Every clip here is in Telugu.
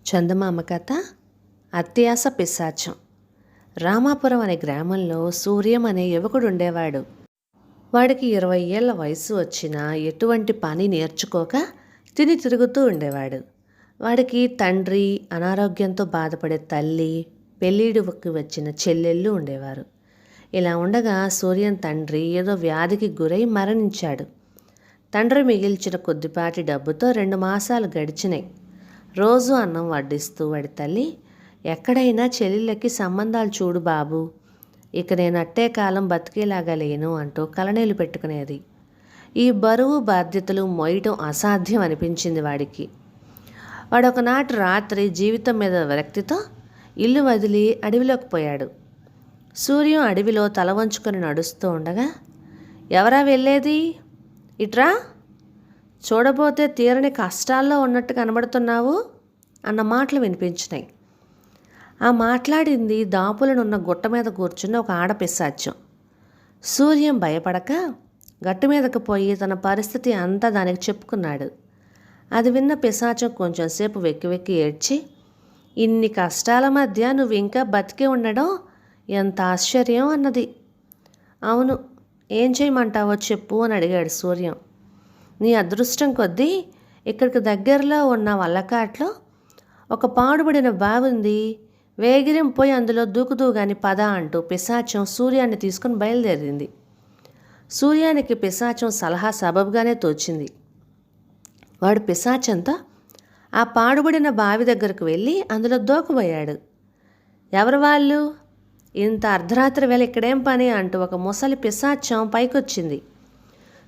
చందమామ కథ అత్యాస పిశాచం. రామాపురం అనే గ్రామంలో సూర్యం అనే యువకుడు ఉండేవాడు. వాడికి 20 ఏళ్ల వయసు వచ్చినా ఎటువంటి పని నేర్చుకోక తిని తిరుగుతూ ఉండేవాడు. వాడికి తండ్రి, అనారోగ్యంతో బాధపడే తల్లి, పెళ్ళిడుకి వచ్చిన చెల్లెళ్ళు ఉండేవారు. ఇలా ఉండగా సూర్యం తండ్రి ఏదో వ్యాధికి గురై మరణించాడు. తండ్రి మిగిల్చిన కొద్దిపాటి డబ్బుతో 2 మాసాలు గడిచినాయి. రోజు అన్నం వడ్డిస్తూ వాడి తల్లి, ఎక్కడైనా చెల్లెళ్ళకి సంబంధాలు చూడు బాబు, ఇక నేను అట్టే కాలం బతికేలాగా లేను అంటూ కలనేలు పెట్టుకునేది. ఈ బరువు బాధ్యతలు మోయటం అసాధ్యం అనిపించింది వాడికి. వాడు ఒకనాటి రాత్రి జీవితం మీద విరక్తితో ఇల్లు వదిలి అడవిలోకి పోయాడు. సూర్యం అడవిలో తల వంచుకొని నడుస్తూ ఉండగా, ఎవరా వెళ్ళేది, ఇట్రా, చూడబోతే తీరని కష్టాల్లో ఉన్నట్టు కనబడుతున్నావు అన్న మాటలు వినిపించినాయి. ఆ మాట్లాడింది దాపులనున్న గుట్ట మీద కూర్చున్న ఒక ఆడపిశాచం. సూర్యం భయపడక గట్టు మీదకు పోయి తన పరిస్థితి అంతా దానికి చెప్పుకున్నాడు. అది విన్న పిశాచం కొంచెంసేపు వెక్కి వెక్కి ఏడ్చి, ఇన్ని కష్టాల మధ్య నువ్వు ఇంకా బతికి ఉండడం ఎంత ఆశ్చర్యం అన్నది. అవును, ఏం చేయమంటావో చెప్పు అని అడిగాడు సూర్యం. నీ అదృష్టం కొద్దీ ఇక్కడికి దగ్గరలో ఉన్న వల్లకాట్లో ఒక పాడుబడిన బావి ఉంది, వేగిరం పోయి అందులో దూకుతూ గాని పద అంటూ పిశాచం సూర్యాన్ని తీసుకుని బయలుదేరింది. సూర్యానికి పిశాచం సలహా సబబుగానే తోచింది. వాడు పిశాచంతో ఆ పాడుబడిన బావి దగ్గరకు వెళ్ళి అందులో దూకబోయాడు. ఎవరు వాళ్ళు, ఇంత అర్ధరాత్రి వేళ ఇక్కడేం పని అంటూ ఒక ముసలి పిశాచం పైకొచ్చింది.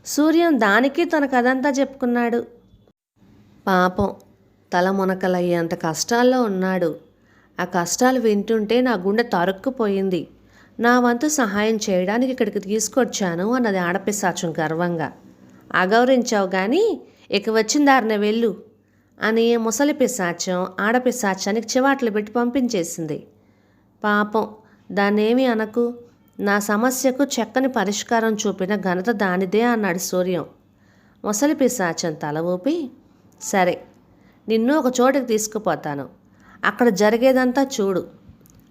సూర్యం దానికి తన కథంతా చెప్పుకున్నాడు. పాపం, తల మునకలయ్యేంత కష్టాల్లో ఉన్నాడు. ఆ కష్టాలు వింటుంటే నా గుండె తరుక్కుపోయింది. నా వంతు సహాయం చేయడానికి ఇక్కడికి తీసుకొచ్చాను అన్నది ఆడపిశాచం గర్వంగా. అగౌరవించావు కానీ ఇక వచ్చిన దారిన వెళ్ళు అని ముసలి పిశాచం ఆడపిశాచానికి చివాట్లు పెట్టి పంపించేసింది. పాపం, దాన్నేమీ అనకు, నా సమస్యకు చక్కని పరిష్కారం చూపిన ఘనత దానిదే అన్నాడు సూర్యం. ముసలి పిశాచం తల ఊపి, సరే, నిన్ను ఒక చోటుకి తీసుకుపోతాను, అక్కడ జరిగేదంతా చూడు,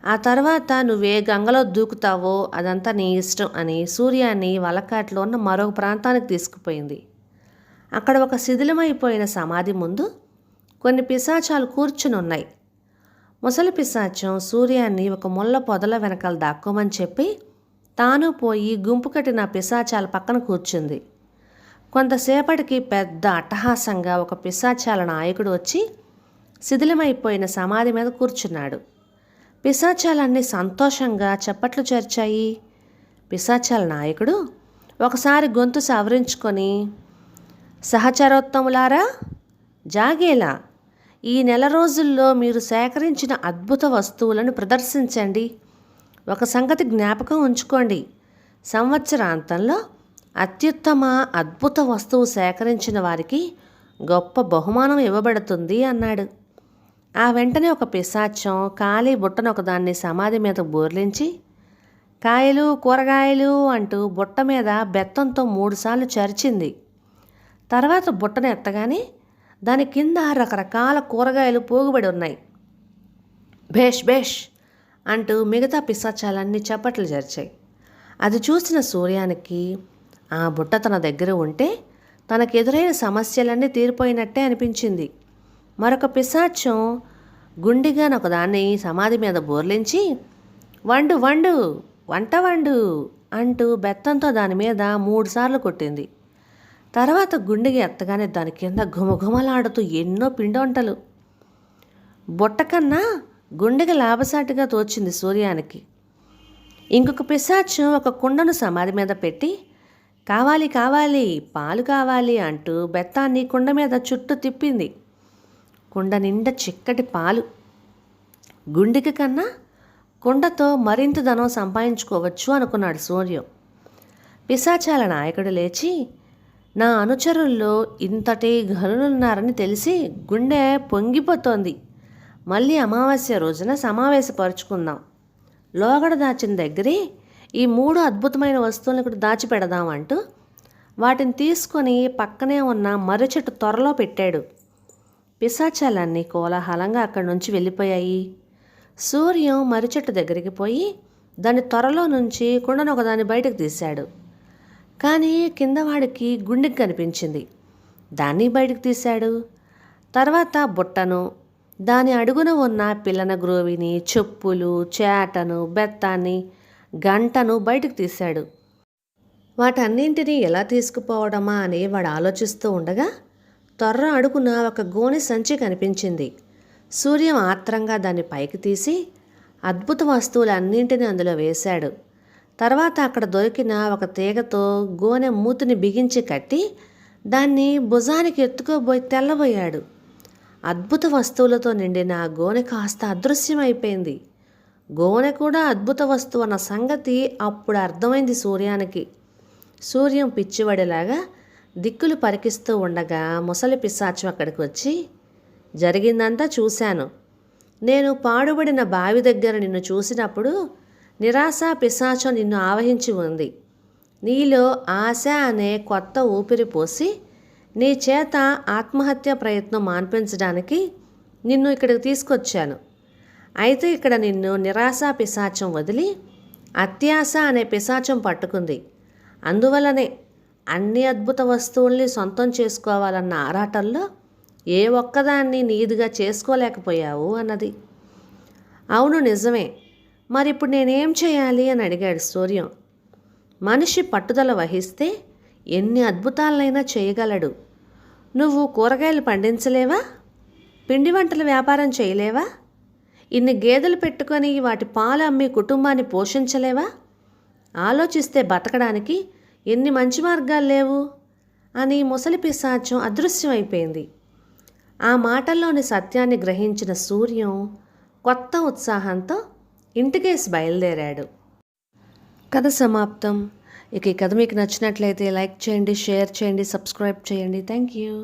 ఆ తర్వాత నువ్వే గంగలో దూకుతావో అదంతా నీ ఇష్టం అని సూర్యాన్ని వలకాట్లో ఉన్న మరొక ప్రాంతానికి తీసుకుపోయింది. అక్కడ ఒక శిథిలమైపోయిన సమాధి ముందు కొన్ని పిశాచాలు కూర్చుని ఉన్నాయి. ముసలి పిశాచం సూర్యాన్ని ఒక ముళ్ళ పొదల వెనకాల దాక్కోమని చెప్పి తాను పోయి గుంపు కట్టిన పిశాచాల పక్కన కూర్చుంది. కొంతసేపటికి పెద్ద అట్టహాసంగా ఒక పిశాచాల నాయకుడు వచ్చి శిథిలమైపోయిన సమాధి మీద కూర్చున్నాడు. పిశాచాలన్నీ సంతోషంగా చప్పట్లు చేర్చాయి. పిశాచాల నాయకుడు ఒకసారి గొంతు సవరించుకొని, సహచరోత్తములారా, జాగేలా, ఈ నెల రోజుల్లో మీరు సేకరించిన అద్భుత వస్తువులను ప్రదర్శించండి. ఒక సంగతి జ్ఞాపకం ఉంచుకోండి, సంవత్సరాంతంలో అత్యుత్తమ అద్భుత వస్తువు సేకరించిన వారికి గొప్ప బహుమానం ఇవ్వబడుతుంది అన్నాడు. ఆ వెంటనే ఒక పిశాచం ఖాళీ బుట్టను ఒకదాన్ని సమాధి మీద బోర్లించి, కాయలు కూరగాయలు అంటూ బుట్ట మీద బెత్తంతో 3 సార్లు చరిచింది. తర్వాత బుట్టను ఎత్తగానే దాని కింద రకరకాల కూరగాయలు పోగుబడి ఉన్నాయి. భేష్ భేష్ అంటూ మిగతా పిశాచాలన్నీ చప్పట్లు జరిచాయి. అది చూసిన సూర్యానికి ఆ బుట్ట తన దగ్గర ఉంటే తనకెదురైన సమస్యలన్నీ తీరిపోయినట్టే అనిపించింది. మరొక పిశాచం గుండిగానొకదాన్ని సమాధి మీద బోర్లించి, వండు వండు, వంట వండు అంటూ బెత్తంతో దాని మీద 3 సార్లు కొట్టింది. తర్వాత గుండెకి ఎత్తగానే దాని కింద ఘుమఘుమలాడుతూ ఎన్నో పిండి వంటలు. బుట్ట కన్నా గుండెకి లాభసాటిగా తోచింది సూర్యానికి. ఇంకొక పిశాచం ఒక కుండను సమాధి మీద పెట్టి, కావాలి కావాలి, పాలు కావాలి అంటూ బెత్తాన్ని కుండ మీద చుట్టూ తిప్పింది. కుండ నిండా చిక్కటి పాలు. గుండెకి కన్నా కుండతో మరింత ధనం సంపాదించుకోవచ్చు అనుకున్నాడు సూర్యం. పిశాచాల నాయకుడు లేచి, నా అనుచరుల్లో ఇంతటి ఘనులున్నారని తెలిసి గుండె పొంగిపోతోంది. మళ్ళీ అమావాస్య రోజున సమావేశపరుచుకుందాం. లోగడ దాచిన దగ్గరే ఈ 3 అద్భుతమైన వస్తువులను ఇక్కడ దాచిపెడదాం అంటూ వాటిని తీసుకొని పక్కనే ఉన్న మర్రి చెట్టు త్వరలో పెట్టాడు. పిశాచాలన్నీ కోలాహలంగా అక్కడి నుంచి వెళ్ళిపోయాయి. సూర్యం మర్రిచెట్టు దగ్గరికి పోయి దాని త్వరలో నుంచి కుండను ఒకదాన్ని బయటకు తీశాడు. కానీ కింద వాడికి గుండెకి కనిపించింది. దాన్ని బయటకు తీశాడు. తర్వాత బుట్టను, దాని అడుగున ఉన్న పిల్లన గ్రోవిని, చెప్పులు, చేటను, బెత్తాన్ని, గంటను బయటకు తీశాడు. వాటన్నింటినీ ఎలా తీసుకుపోవడమా అని వాడు ఆలోచిస్తూ ఉండగా త్వర అడుగున ఒక గోనె సంచి కనిపించింది. సూర్యం ఆత్రంగా దాన్ని పైకి తీసి అద్భుత వస్తువులన్నింటినీ అందులో వేశాడు. తర్వాత అక్కడ దొరికిన ఒక తీగతో గోనె మూతిని బిగించి కట్టి దాన్ని భుజానికి ఎత్తుకోబోయి తెల్లబోయాడు. అద్భుత వస్తువులతో నిండిన ఆ గోనె కాస్త అదృశ్యమైపోయింది. గోనె కూడా అద్భుత వస్తువు అన్న సంగతి అప్పుడు అర్థమైంది సూర్యానికి. సూర్యం పిచ్చివాడిలాగా దిక్కులు పరికిస్తూ ఉండగా ముసలి పిశాచం అక్కడికి వచ్చి, జరిగిందంతా చూశాను. నేను పాడుబడిన బావి దగ్గర నిన్ను చూసినప్పుడు నిరాశ పిశాచం నిన్ను ఆవహించి ఉంది. నీలో ఆశ అనే కొత్త ఊపిరి పోసి నీ చేత ఆత్మహత్య ప్రయత్నం మాన్పించడానికి నిన్ను ఇక్కడికి తీసుకొచ్చాను. అయితే ఇక్కడ నిన్ను నిరాశ పిశాచం వదిలి అత్యాశ అనే పిశాచం పట్టుకుంది. అందువలనే అన్ని అద్భుత వస్తువుల్ని సొంతం చేసుకోవాలన్న ఆరాటంలో ఏ ఒక్కదాన్ని నీదిగా చేసుకోలేకపోయావు అన్నది. అవును, నిజమే. మరి ఇప్పుడు నేనేం చేయాలి అని అడిగాడు సూర్యం. మనిషి పట్టుదల వహిస్తే ఎన్ని అద్భుతాలనైనా చేయగలడు. నువ్వు కూరగాయలు పండించలేవా? పిండి వంటల వ్యాపారం చేయలేవా? ఇన్ని గేదెలు పెట్టుకొని వాటి పాలు అమ్మి కుటుంబాన్ని పోషించలేవా? ఆలోచిస్తే బతకడానికి ఎన్ని మంచి మార్గాలు లేవు అని ముసలి పిశాచం అదృశ్యమైపోయింది. ఆ మాటల్లోని సత్యాన్ని గ్రహించిన సూర్యం కొత్త ఉత్సాహంతో ఇంటికేసి బయలుదేరాడు. కథ సమాప్తం. ఇక ఈ కథ మీకు నచ్చినట్లయితే లైక్ చేయండి, షేర్ చేయండి, సబ్స్క్రైబ్ చేయండి. Thank you.